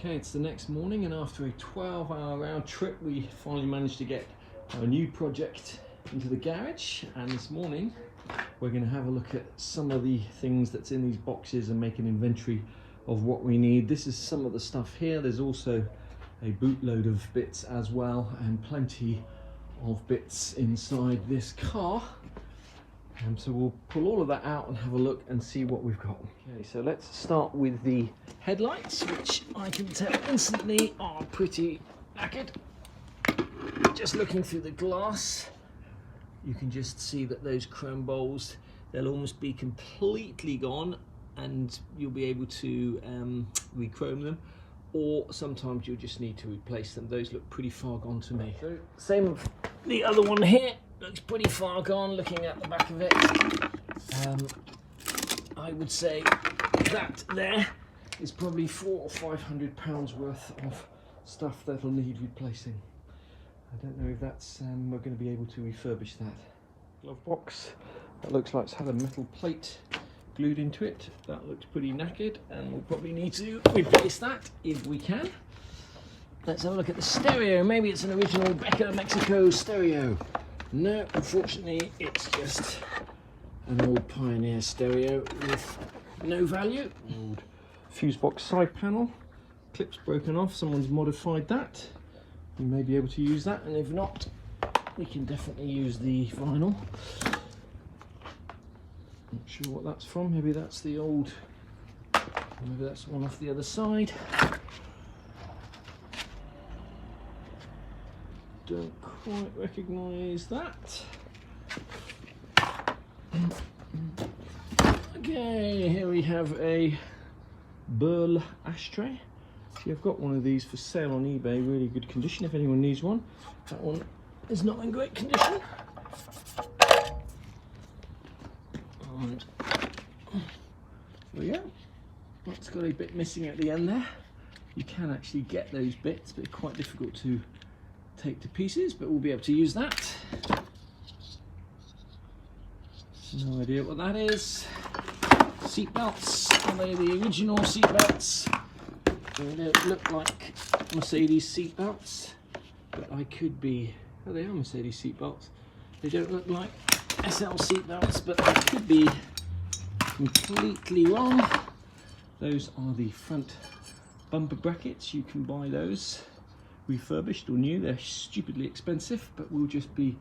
Okay, it's the next morning, and after a 12-hour round trip we finally managed to get our new project into the garage. And this morning we're going to have a look at some of the things that's in these boxes and make an inventory of what we need. This is some of the stuff here. There's also a bootload of bits as well, and plenty of bits inside this car. So we'll pull all of that out and have a look and see what we've got. Okay, so let's start with the headlights, which I can tell instantly are pretty knackered. Just looking through the glass, you can just see that those chrome bowls, they'll almost be completely gone, and you'll be able to re-chrome them, or sometimes you'll just need to replace them. Those look pretty far gone to me. So, same with the other one here. Looks pretty far gone looking at the back of it. I would say that there is probably £400 or £500 worth of stuff that'll need replacing. I don't know if that's we're going to be able to refurbish that. Glove box, that looks like it's had a metal plate glued into it. That looks pretty knackered, and we'll probably need to replace that if we can. Let's have a look at the stereo. Maybe it's an original Becker Mexico stereo. No, unfortunately, it's just an old Pioneer stereo with no value. Old fuse box side panel, clip's broken off, someone's modified that. We may be able to use that, and if not, we can definitely use the vinyl. Not sure what that's from, maybe that's the old, maybe that's one off the other side. Don't quite recognise that. Okay, here we have a Burl ashtray. See, I've got one of these for sale on eBay, really good condition if anyone needs one. That one is not in great condition. And there we go. That's got a bit missing at the end there. You can actually get those bits, but it's quite difficult to take to pieces, but we'll be able to use that. No idea what that is. Seat belts, are they the original seat belts? They don't look like Mercedes seat belts, but I could be, oh, they are Mercedes seat belts. They don't look like SL seat belts, but I could be completely wrong. Those are the front bumper brackets. You can buy those refurbished or new. They're stupidly expensive, but we'll just be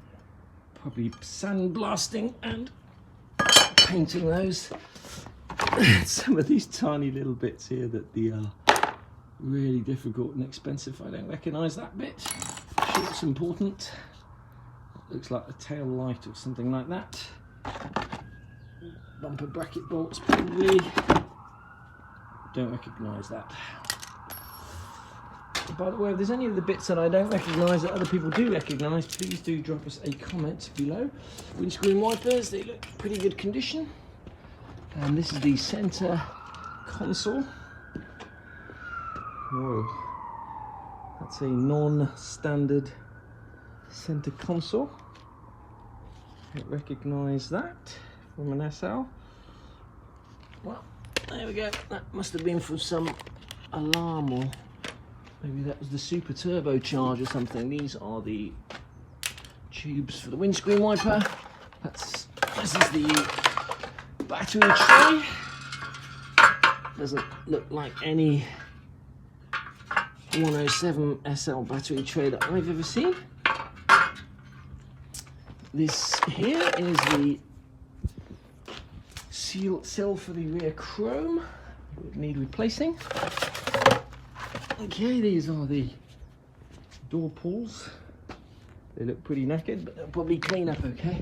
probably sandblasting and painting those. Some of these tiny little bits here that are really difficult and expensive. I don't recognise that bit. Sure, it's important. Looks like a tail light or something like that. Bumper bracket bolts, probably. Don't recognise that. By the way, if there's any of the bits that I don't recognise that other people do recognise, please do drop us a comment below. Windscreen wipers, they look pretty good condition. And this is the centre console. Whoa, that's a non-standard centre console. Don't recognise that from an SL. Well, there we go. That must have been from some alarm, or maybe that was the super turbocharge or something. These are the tubes for the windscreen wiper. This is the battery tray. Doesn't look like any 107 SL battery tray that I've ever seen. This here is the sill for the rear chrome. It would need replacing. Okay, these are the door pulls. They look pretty knackered, but they'll probably clean up okay.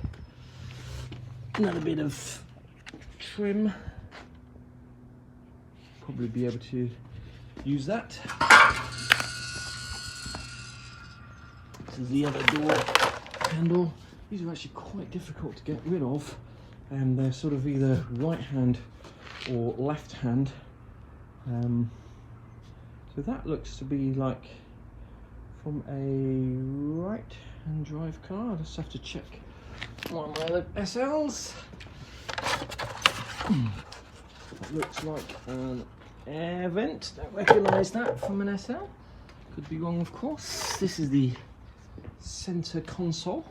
Another bit of trim. Probably be able to use that. This is the other door handle. These are actually quite difficult to get rid of, and they're sort of either right hand or left hand. So that looks to be like from a right hand drive car. I just have to check one of my other SLs. It looks like air vent. Don't recognise that from an SL. Could be wrong, of course. This is the centre console.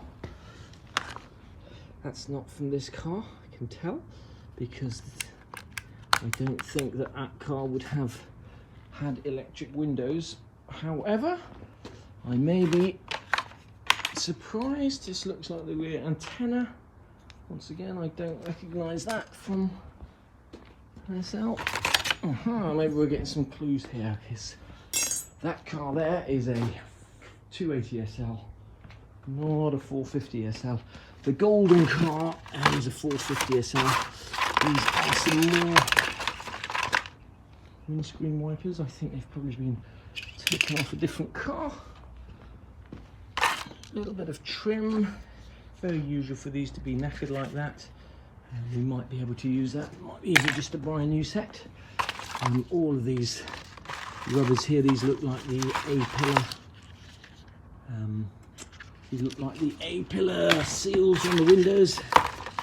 That's not from this car, I can tell, because I don't think that that car would have had electric windows. However, I may be surprised. This looks like the rear antenna. Once again, I don't recognise that from SL. Maybe we're getting some clues here, because that car there is a 280 SL, not a 450 SL. The golden car is a 450 SL. These are some more windscreen wipers. I think they've probably been taken off a different car. A little bit of trim. Very usual for these to be knackered like that. And we might be able to use that. It might be easier just to buy a new set. All of these rubbers here, these look like the A-pillar. These look like the A-pillar seals on the windows.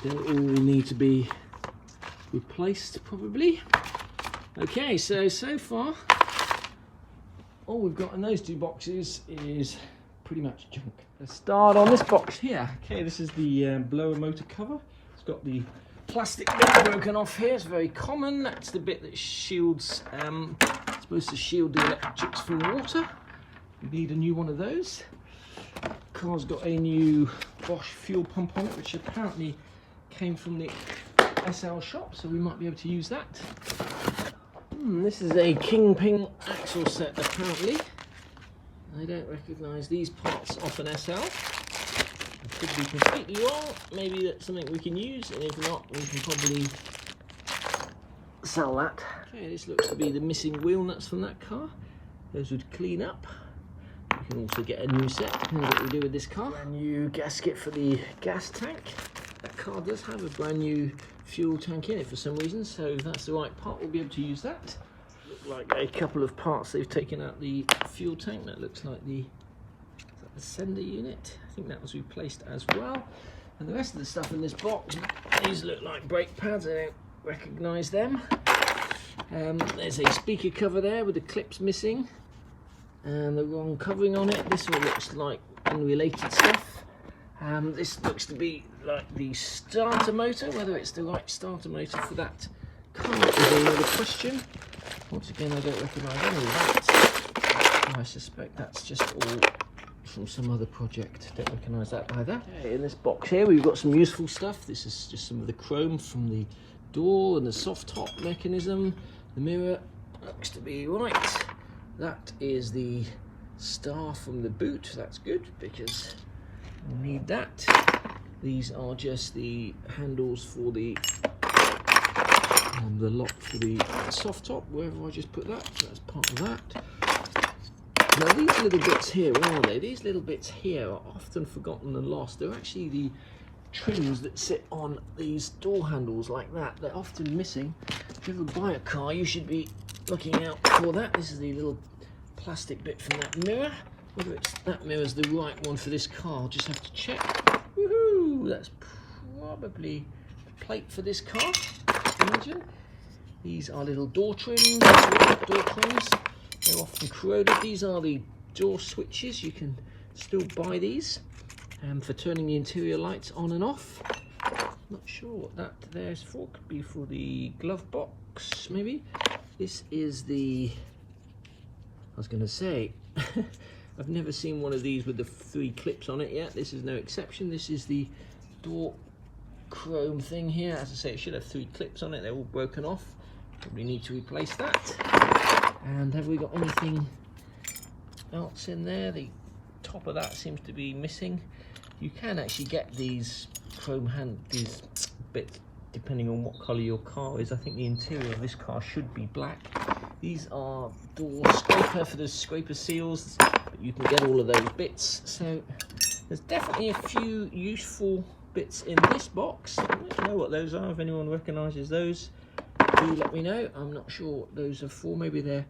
They'll all need to be replaced probably. Okay, so far all we've got in those two boxes is pretty much junk. Let's start on this box here. Okay, this is the blower motor cover. It's got the plastic bit broken off here. It's very common. That's the bit that shields, it's supposed to shield the electrics from water. You need a new one of those. Car's got a new Bosch fuel pump on it, which apparently came from the SL shop, so we might be able to use that. This is a Kingpin axle set, apparently. I don't recognise these parts off an SL. I could be completely wrong. Maybe that's something we can use, and if not, we can probably sell that. Okay, this looks to be the missing wheel nuts from that car. Those would clean up. You can also get a new set, depending on what we do with this car. Brand new gasket for the gas tank. That car does have a brand new fuel tank in it for some reason, so if that's the right part, we'll be able to use that. Look like a couple of parts they've taken out the fuel tank. That looks like the sender unit. I think that was replaced as well. And the rest of the stuff in this box, these look like brake pads. I don't recognise them. There's a speaker cover there with the clips missing and the wrong covering on it. This one looks like unrelated stuff. This looks to be like the starter motor. Whether it's the right starter motor for that car is another question. Once again, I don't recognise any of that. I suspect that's just all from some other project. Don't recognise that either. Okay, in this box here we've got some useful stuff. This is just some of the chrome from the door and the soft top mechanism. The mirror looks to be right. That is the star from the boot. That's good because we need that. These are just the handles for the lock for the soft top, wherever I just put that. So that's part of that. Now these little bits here, where are they? These little bits here are often forgotten and lost. They're actually the trims that sit on these door handles like that. They're often missing. If you ever buy a car, you should be looking out for that. This is the little plastic bit from that mirror. Whether it's that mirror's the right one for this car, I'll just have to check. Woohoo! That's probably the plate for this car, imagine. These are little door trims, door trims. They're often corroded. These are the door switches. You can still buy these for turning the interior lights on and off. Not sure what that there's for. Could be for the glove box, maybe. This is the, I was going to say, I've never seen one of these with the 3 clips on it yet. This is no exception. This is the door chrome thing here. As I say, it should have 3 clips on it. They're all broken off. Probably need to replace that. And have we got anything else in there? The top of that seems to be missing. You can actually get these chrome these bits depending on what colour your car is. I think the interior of this car should be black. These are door scraper for the scraper seals, but you can get all of those bits. So there's definitely a few useful bits in this box. I don't know what those are. If anyone recognises those, do let me know. I'm not sure what those are for. Maybe they're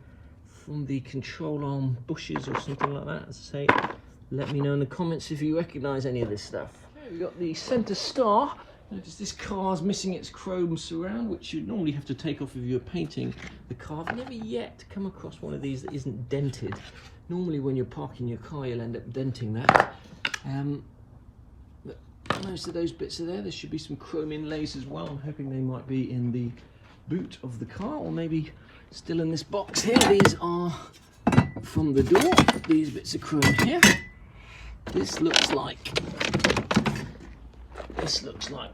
from the control arm bushes or something like that. As I say, let me know in the comments if you recognise any of this stuff. Okay, we've got the centre star. Notice this car's missing its chrome surround, which you'd normally have to take off if you were painting the car. I've never yet come across one of these that isn't dented. Normally when you're parking your car, you'll end up denting that. But most of those bits are there. There should be some chrome inlays as well. I'm hoping they might be in the boot of the car, or maybe still in this box here. These are from the door. These bits of chrome here. This looks like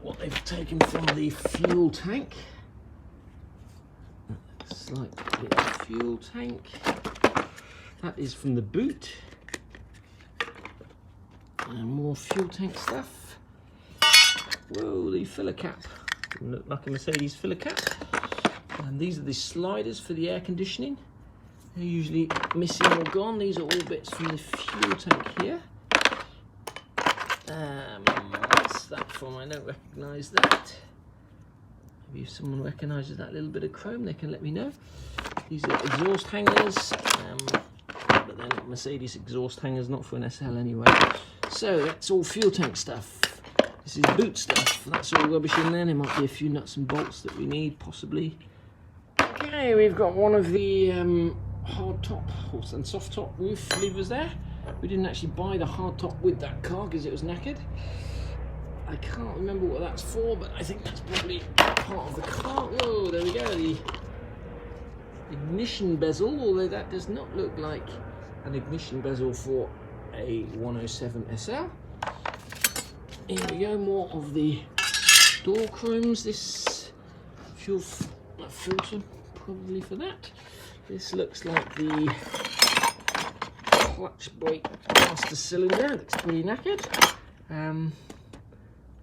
what they've taken from the fuel tank. It's like the fuel tank. That is from the boot. And more fuel tank stuff. Whoa, the filler cap. Doesn't look like a Mercedes filler cap. And these are the sliders for the air conditioning. They're usually missing or gone. These are all bits from the fuel tank here. What's that from? I don't recognise that. Maybe if someone recognises that little bit of chrome, they can let me know. These are exhaust hangers, but they're not Mercedes exhaust hangers, not for an SL anyway. So that's all fuel tank stuff. This is boot stuff. That's all rubbish in there. There might be a few nuts and bolts that we need, possibly. Okay, we've got one of the hard top and soft top roof levers there. We didn't actually buy the hard top with that car because it was knackered. I can't remember what that's for, but I think that's probably part of the car. Whoa, there we go, the ignition bezel, although that does not look like an ignition bezel for a 107 SL. Here we go, more of the door chromes. This fuel filter, probably for that. This looks like the clutch brake master cylinder. Looks pretty knackered.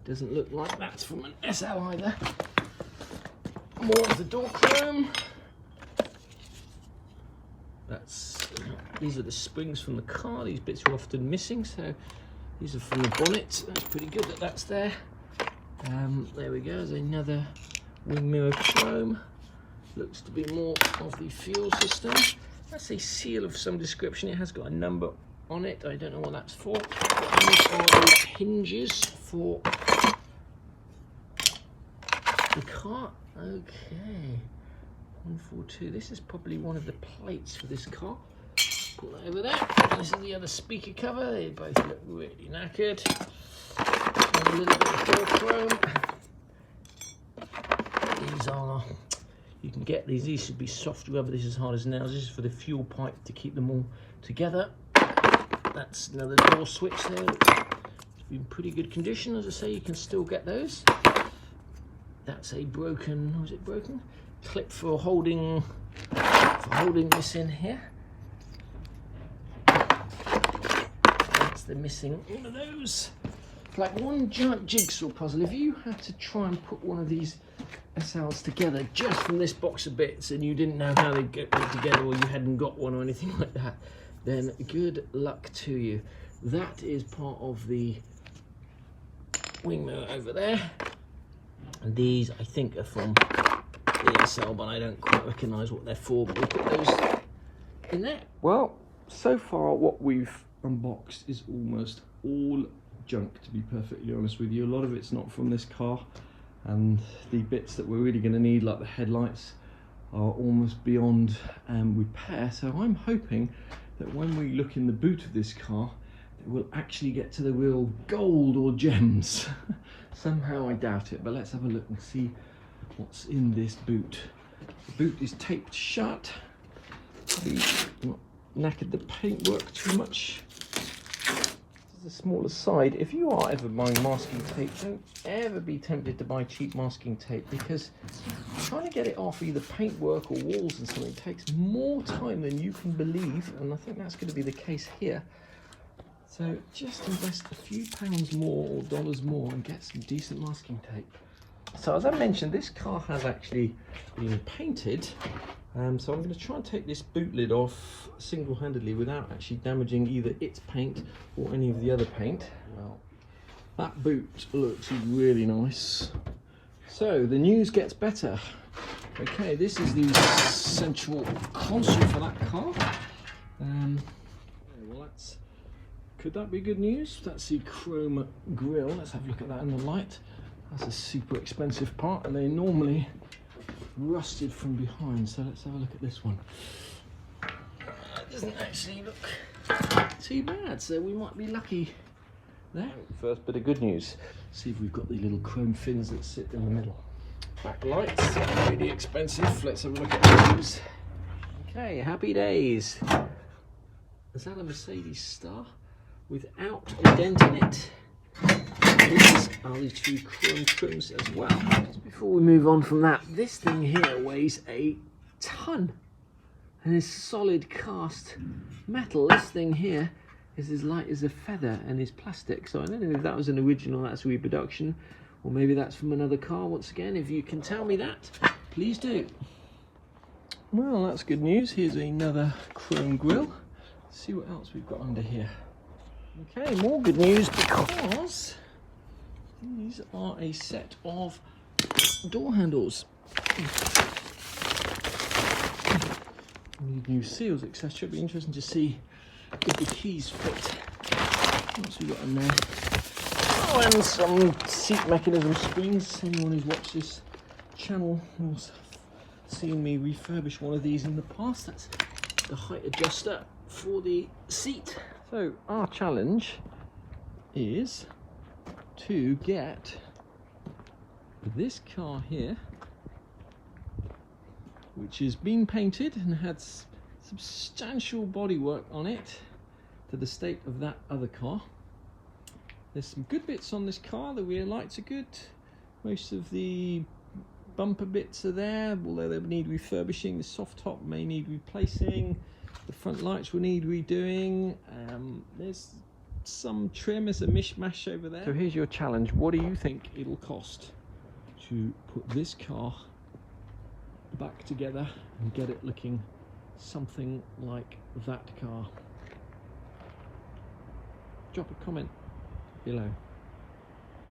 Doesn't look like that's from an SL either. More of the door chrome. These are the springs from the car. These bits are often missing, so these are from the bonnet. That's pretty good that that's there. There we go. There's another wing mirror chrome. Looks to be more of the fuel system. That's a seal of some description. It has got a number on it. I don't know what that's for. These are the hinges for the car. Okay, 142. This is probably one of the plates for this car. Put that over there. This is the other speaker cover. They both look really knackered. A little bit of door chrome. These are, you can get these. These should be soft rubber. This is hard as nails. This is for the fuel pipe to keep them all together. That's another door switch there. It's been pretty good condition. As I say, you can still get those. That's a broken, was it broken? Clip for holding this in here. That's the missing one of those. Like one giant jigsaw puzzle. If you had to try and put one of these SLs together just from this box of bits and you didn't know how they'd get put together, or you hadn't got one or anything like that, then good luck to you. That is part of the wing mirror over there. And these, I think, are from the SL, but I don't quite recognise what they're for, but we'll put those in there. Well, so far what we've unboxed is almost all junk, to be perfectly honest with you. A lot of it's not from this car, and the bits that we're really going to need, like the headlights, are almost beyond repair. So I'm hoping that when we look in the boot of this car, that we'll actually get to the real gold or gems. Somehow I doubt it, but let's have a look and see what's in this boot. The boot is taped shut. We've not knackered the paintwork too much. This is a smaller side. If you are ever buying masking tape, don't ever be tempted to buy cheap masking tape, because trying to get it off either paintwork or walls and something takes more time than you can believe, and I think that's going to be the case here. So just invest a few pounds more or dollars more and get some decent masking tape. So as I mentioned, this car has actually been painted. So I'm going to try and take this boot lid off single-handedly without actually damaging either its paint or any of the other paint. Well, that boot looks really nice. So the news gets better. Okay, this is the central console for that car. Well, could that be good news? That's the chrome grille. Let's have a look at that in the light. That's a super expensive part, and they're normally rusted from behind. So let's have a look at this one. It doesn't actually look too bad, so we might be lucky there. First bit of good news. See if we've got the little chrome fins that sit in the middle. Backlights, really expensive. Let's have a look at those. Okay, happy days. Is that a Mercedes Star without a dent in it? These are the two chrome trims as well. Just before we move on from that, this thing here weighs a ton and is solid cast metal. This thing here is as light as a feather and is plastic. So I don't know if that was an original, that's reproduction, or maybe that's from another car. Once again, if you can tell me that, please do. Well, that's good news. Here's another chrome grille. Let's see what else we've got under here. Okay, more good news, because these are a set of door handles. Need new seals, etc. It'll be interesting to see if the keys fit. What else we got in there? Oh, and some seat mechanism springs. Anyone who's watched this channel has seen me refurbish one of these in the past. That's the height adjuster for the seat. So our challenge is to get this car here, which has been painted and had substantial bodywork on it, to the state of that other car. There's some good bits on this car. The rear lights are good. Most of the bumper bits are there, although they need refurbishing. The soft top may need replacing. The front lights will need redoing. There's some trim, there's a mishmash over there. So here's your challenge. What do you think it'll cost to put this car back together and get it looking something like that car? Drop a comment below.